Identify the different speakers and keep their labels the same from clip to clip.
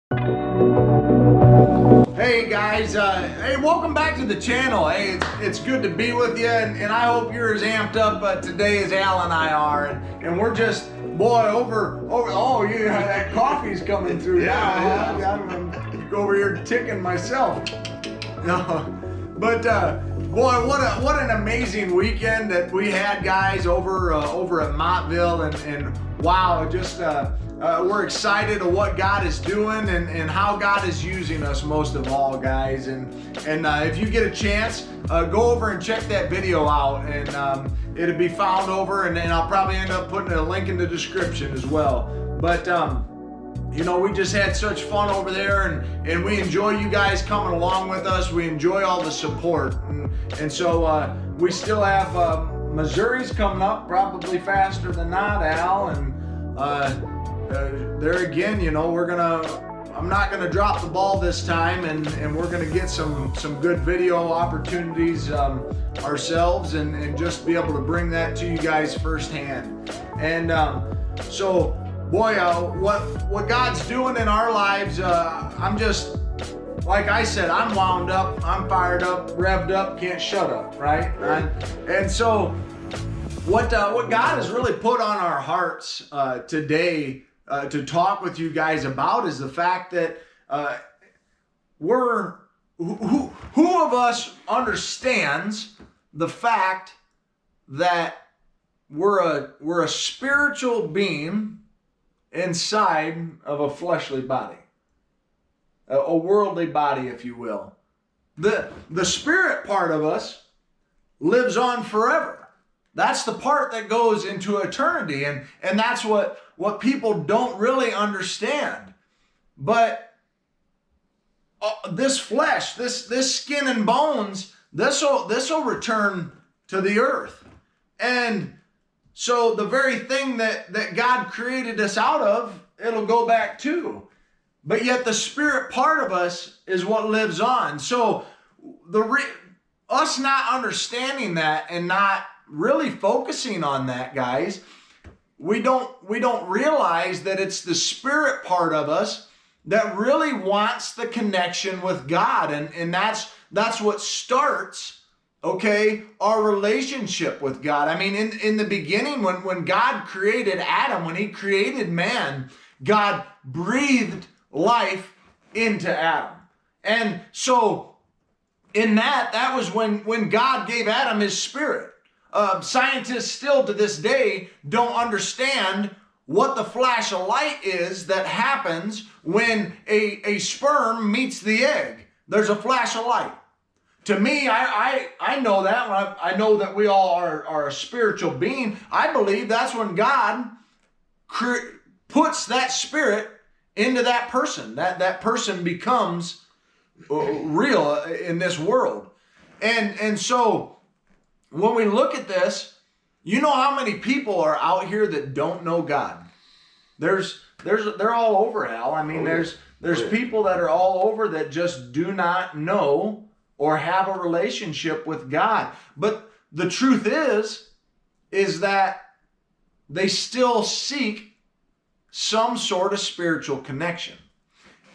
Speaker 1: Hey guys, hey, welcome back to the channel. Hey, it's good to be with you, and I hope you're as amped up today as Al and I are, and we're just, boy, over. Oh, yeah, that coffee's coming through now.
Speaker 2: Yeah.
Speaker 1: I'm over here ticking myself. No, but boy, what an amazing weekend that we had, guys, over at Montville, and wow, just. We're excited of what God is doing and how God is using us most of all, guys. And if you get a chance, go over and check that video out, and it'll be found over, and I'll probably end up putting a link in the description as well. But you know, we just had such fun over there, and we enjoy you guys coming along with us. We enjoy all the support, and so we still have Missouri's coming up probably faster than not, Al, and there again, you know, I'm not gonna drop the ball this time, and we're gonna get some good video opportunities ourselves, and just be able to bring that to you guys firsthand. And so, boy, what God's doing in our lives, I'm just, like I said, I'm wound up, I'm fired up, revved up, can't shut up, right? And so, what God has really put on our hearts today to talk with you guys about is the fact that who of us understands the fact that we're a spiritual being inside of a fleshly body, a worldly body, if you will. The spirit part of us lives on forever. That's the part that goes into eternity, and that's what people don't really understand. But this flesh, this skin and bones, this'll return to the earth. And so the very thing that God created us out of, it'll go back to. But yet the spirit part of us is what lives on. So us not understanding that and not really focusing on that, guys, we don't realize that it's the spirit part of us that really wants the connection with God, and that's what starts, okay, our relationship with God. I mean, in the beginning, when God created Adam, when he created man, God breathed life into Adam. And so in that was when God gave Adam his spirit. Scientists still to this day don't understand what the flash of light is that happens when a sperm meets the egg. There's a flash of light. To me, I know that. I know that we all are a spiritual being. I believe that's when God puts that spirit into that person. That person becomes real in this world. And so when we look at this, you know how many people are out here that don't know God? They're all over, Al. I mean, there's people that are all over that just do not know or have a relationship with God. But the truth is that they still seek some sort of spiritual connection.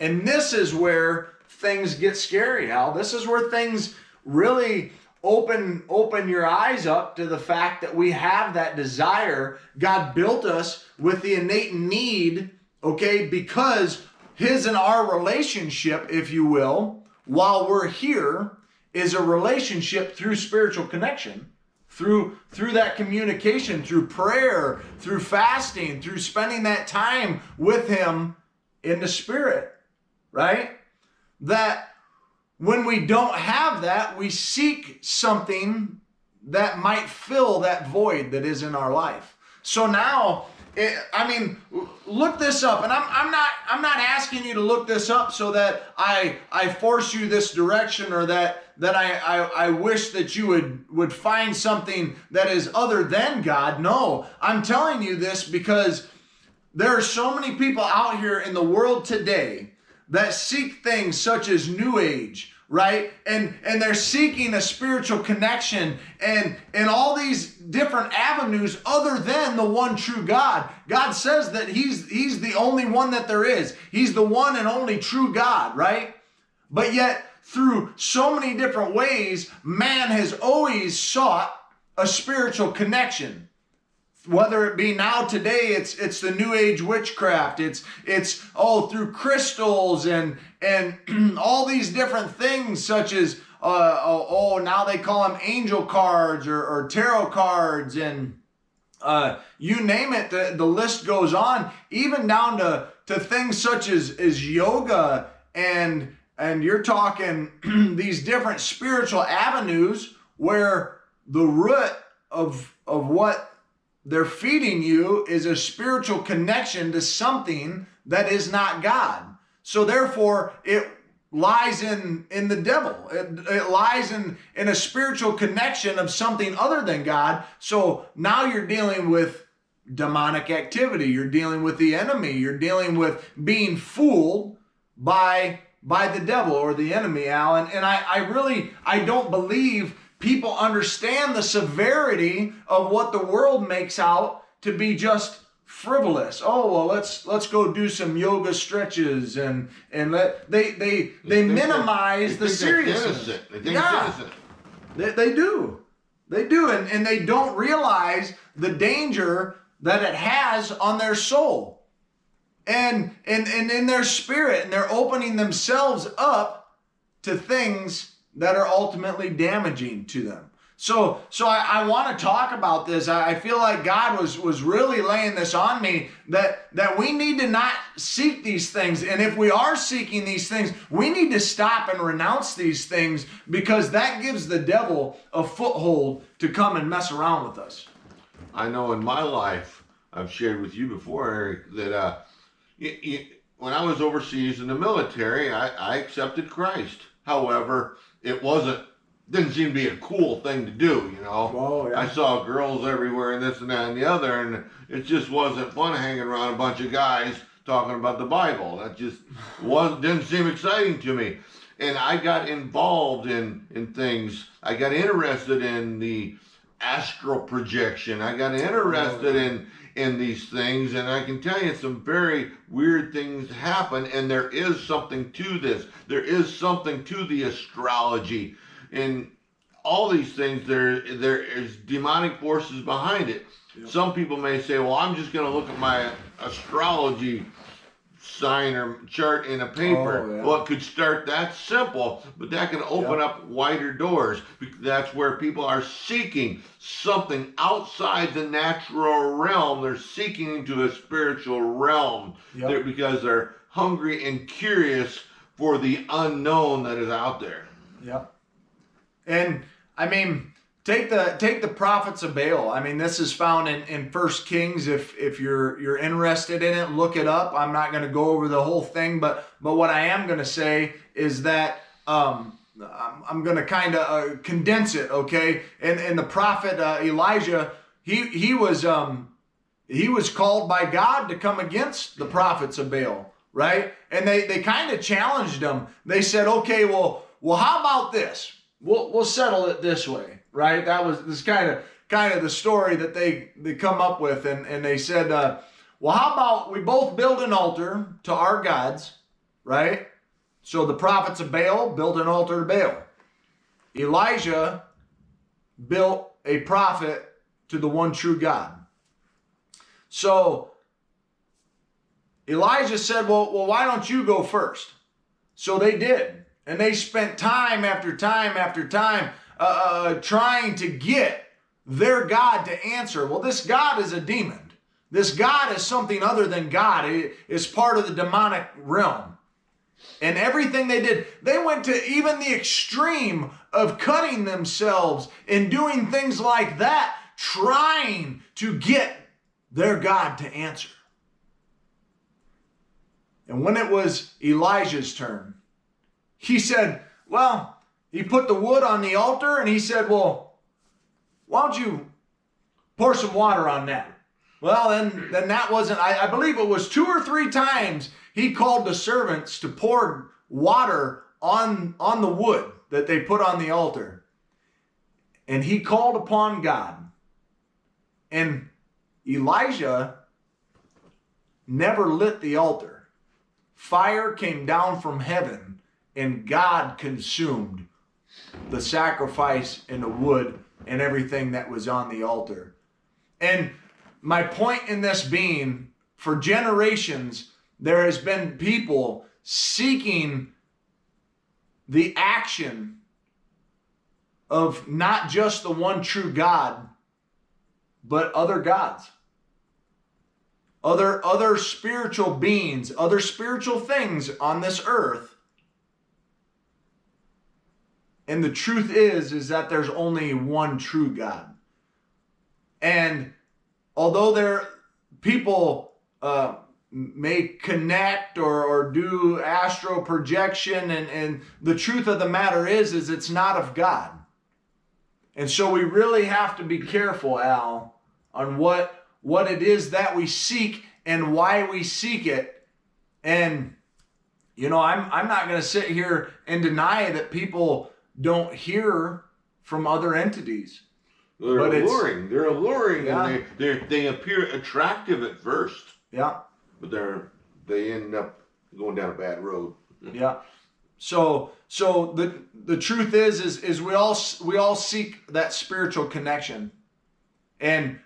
Speaker 1: And this is where things get scary, Al. This is where things really open your eyes up to the fact that we have that desire. God built us with the innate need, okay, because his and our relationship, if you will, while we're here, is a relationship through spiritual connection, through that communication, through prayer, through fasting, through spending that time with him in the spirit, right? That when we don't have that, we seek something that might fill that void that is in our life. So now, look this up, and I'm not asking you to look this up so that I force you this direction, or that I wish that you would find something that is other than God. No, I'm telling you this because there are so many people out here in the world today that seek things such as New Age, right? And they're seeking a spiritual connection and all these different avenues other than the one true God. God says that he's the only one that there is. He's the one and only true God, right? But yet, through so many different ways, man has always sought a spiritual connection. Whether it be now today, it's the new age witchcraft. It's through crystals and all these different things, such as now they call them angel cards or tarot cards, and you name it. The list goes on, even down to things such as yoga and you're talking these different spiritual avenues where the root of what they're feeding you is a spiritual connection to something that is not God. So therefore, it lies in the devil. It lies in a spiritual connection of something other than God. So now you're dealing with demonic activity. You're dealing with the enemy. You're dealing with being fooled by the devil or the enemy, Alan. And I don't believe people understand the severity of what the world makes out to be just frivolous. Oh, well, let's go do some yoga stretches and they minimize the seriousness. They do. And they don't realize the danger that it has on their soul and in their spirit, and they're opening themselves up to things that are ultimately damaging to them. So I want to talk about this. I feel like God was really laying this on me that we need to not seek these things. And if we are seeking these things, we need to stop and renounce these things, because that gives the devil a foothold to come and mess around with us.
Speaker 2: I know in my life, I've shared with you before, Eric, that when I was overseas in the military, I accepted Christ. However, it didn't seem to be a cool thing to do, you know.
Speaker 1: Oh, yeah.
Speaker 2: I saw girls everywhere and this and that and the other, and it just wasn't fun hanging around a bunch of guys talking about the Bible. That just didn't seem exciting to me. And I got involved in things. I got interested in the astral projection. I got interested in these things, and I can tell you some very weird things happen, and there is something to this. There is something to the astrology. And all these things, there is demonic forces behind it. Yep. Some people may say, well, I'm just going to look at my astrology sign or chart in a paper.
Speaker 1: Oh, yeah.
Speaker 2: Well, it could start that simple, but that can open up wider doors. That's where people are seeking something outside the natural realm. They're seeking into a spiritual realm because they're hungry and curious for the unknown that is out there.
Speaker 1: Yep. And I mean, take the prophets of Baal. I mean, this is found in 1 Kings. If you're interested in it, look it up. I'm not going to go over the whole thing, but what I am going to say is that I'm going to kind of condense it, okay? And the prophet Elijah, he was called by God to come against the prophets of Baal, right? And they kind of challenged him. They said, okay, well, how about this? We'll settle it this way, right? This kind of the story that they come up with, and they said, well, how about we both build an altar to our gods, right? So the prophets of Baal built an altar to Baal. Elijah built a prophet to the one true God. So Elijah said, well, why don't you go first? So they did. And they spent time after time after time trying to get their God to answer. Well, this God is a demon. This God is something other than God. It is part of the demonic realm. And everything they did, they went to even the extreme of cutting themselves and doing things like that, trying to get their God to answer. And when it was Elijah's turn, he said, well, he put the wood on the altar and he said, well, why don't you pour some water on that? Well, then that wasn't, I believe it was 2 or 3 times he called the servants to pour water on the wood that they put on the altar. And he called upon God. And Elijah never lit the altar. Fire came down from heaven, and God consumed the sacrifice and the wood and everything that was on the altar. And my point in this being, for generations, there has been people seeking the action of not just the one true God, but other gods. Other spiritual beings, other spiritual things on this earth. And the truth is that there's only one true God. And although people may connect or do astral projection, and the truth of the matter is it's not of God. And so we really have to be careful, Al, on what it is that we seek and why we seek it. And, you know, I'm not going to sit here and deny that people don't hear from other entities.
Speaker 2: They're alluring. They're alluring,
Speaker 1: yeah.
Speaker 2: And they appear attractive at first.
Speaker 1: Yeah.
Speaker 2: But they end up going down a bad road.
Speaker 1: Yeah. So the truth is we all seek that spiritual connection. And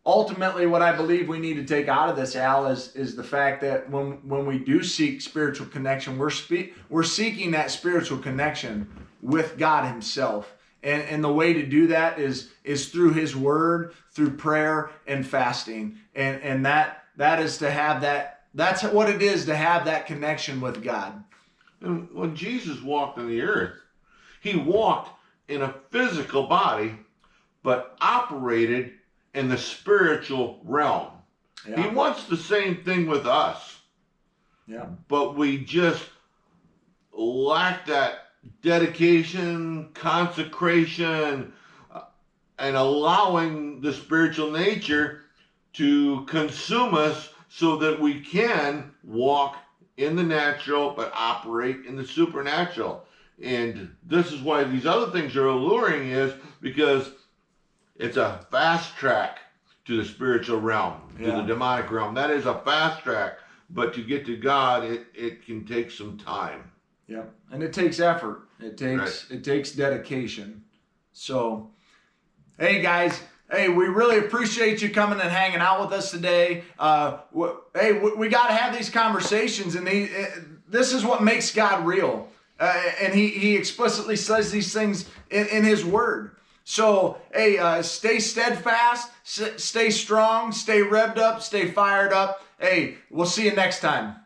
Speaker 1: ultimately what I believe we need to take out of this, Al, is the fact that when we do seek spiritual connection, we're seeking that spiritual connection with God himself. And the way to do that is through his word, through prayer and fasting. And that is to have that's what it is to have that connection with God.
Speaker 2: And when Jesus walked on the earth, he walked in a physical body, but operated in the spiritual realm. Yeah. He wants the same thing with us.
Speaker 1: Yeah.
Speaker 2: But we just lack that dedication, consecration, and allowing the spiritual nature to consume us so that we can walk in the natural but operate in the supernatural. And this is why these other things are alluring, is because it's a fast track to the spiritual realm, to the demonic realm. That is a fast track, but to get to God, it can take some time.
Speaker 1: Yeah, and it takes effort. It takes dedication. So, hey guys, we really appreciate you coming and hanging out with us today. We got to have these conversations, and this is what makes God real. And he explicitly says these things in his word. So, stay steadfast, stay strong, stay revved up, stay fired up. Hey, we'll see you next time.